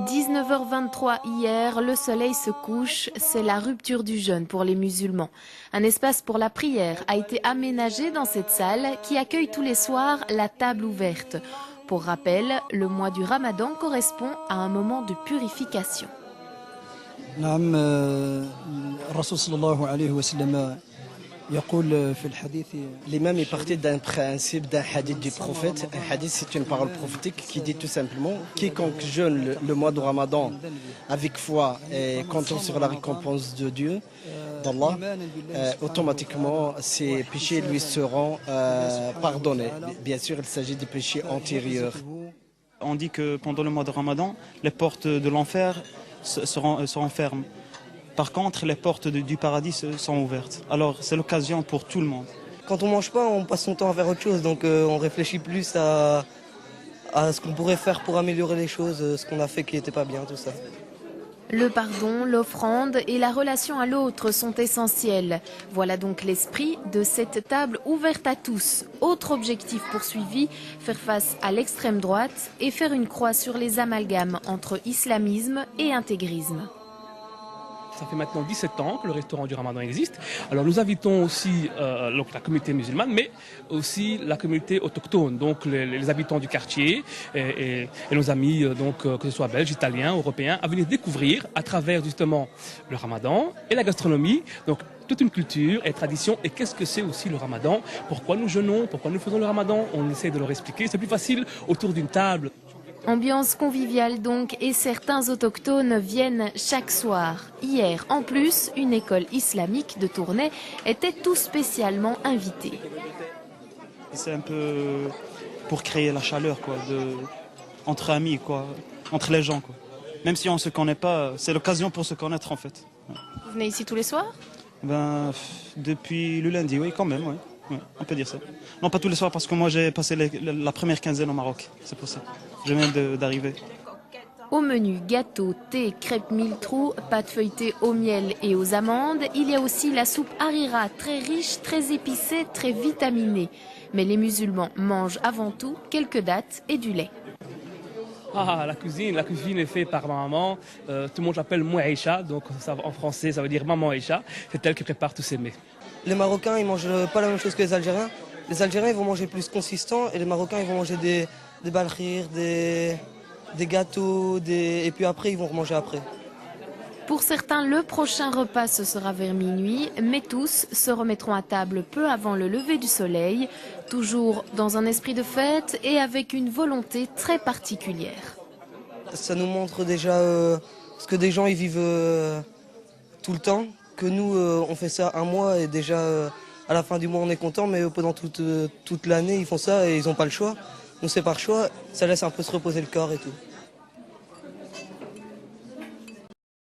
19h23 hier, le soleil se couche, c'est la rupture du jeûne pour les musulmans. Un espace pour la prière a été aménagé dans cette salle qui accueille tous les soirs la table ouverte. Pour rappel, le mois du Ramadan correspond à un moment de purification. L'imam est parti d'un principe, d'un hadith du prophète. Un hadith, c'est une parole prophétique qui dit tout simplement quiconque jeûne le mois du Ramadan avec foi et comptant sur la récompense de Dieu, d'Allah, automatiquement ses péchés lui seront pardonnés. Bien sûr, il s'agit des péchés antérieurs. On dit que pendant le mois de Ramadan, les portes de l'enfer seront fermes. Par contre, les portes du paradis sont ouvertes. Alors, c'est l'occasion pour tout le monde. Quand on mange pas, on passe son temps à faire autre chose. Donc, on réfléchit plus à ce qu'on pourrait faire pour améliorer les choses, ce qu'on a fait qui n'était pas bien, tout ça. Le pardon, l'offrande et la relation à l'autre sont essentiels. Voilà donc l'esprit de cette table ouverte à tous. Autre objectif poursuivi, faire face à l'extrême droite et faire une croix sur les amalgames entre islamisme et intégrisme. Ça fait maintenant 17 ans que le restaurant du Ramadan existe. Alors nous invitons aussi la communauté musulmane, mais aussi la communauté autochtone, donc les habitants du quartier et nos amis, donc, que ce soit belges, italiens, européens, à venir découvrir à travers justement le Ramadan et la gastronomie. Donc, toute une culture et tradition. Et qu'est-ce que c'est aussi le Ramadan? Pourquoi nous jeûnons? Pourquoi nous faisons le Ramadan? On essaie de leur expliquer. C'est plus facile autour d'une table. Ambiance conviviale donc et certains autochtones viennent chaque soir. Hier, en plus, une école islamique de Tournai était tout spécialement invitée. C'est un peu pour créer la chaleur quoi, entre amis, quoi, entre les gens. Quoi. Même si on ne se connaît pas, c'est l'occasion pour se connaître en fait. Vous venez ici tous les soirs? Depuis le lundi, oui, quand même, oui. Ouais, on peut dire ça. Non, pas tous les soirs parce que moi j'ai passé la première quinzaine au Maroc, c'est pour ça. Je viens d'arriver. Au menu, gâteau, thé, crêpes mille trous, pâtes feuilletées au miel et aux amandes. Il y a aussi la soupe harira, très riche, très épicée, très vitaminée. Mais les musulmans mangent avant tout quelques dattes et du lait. La cuisine est faite par ma maman. Tout le monde l'appelle Mouaïcha, donc ça, en français ça veut dire maman Aïcha. C'est elle qui prépare tous ces mets. Les Marocains, ils mangent pas la même chose que les Algériens. Les Algériens, ils vont manger plus consistant et les Marocains, ils vont manger des balkhir, des gâteaux, et puis après, ils vont remanger après. Pour certains, le prochain repas, ce sera vers minuit, mais tous se remettront à table peu avant le lever du soleil, toujours dans un esprit de fête et avec une volonté très particulière. Ça nous montre déjà ce que des gens ils vivent tout le temps, que nous, on fait ça un mois et déjà à la fin du mois on est content, mais pendant toute l'année ils font ça et ils n'ont pas le choix. Nous c'est par choix, ça laisse un peu se reposer le corps et tout.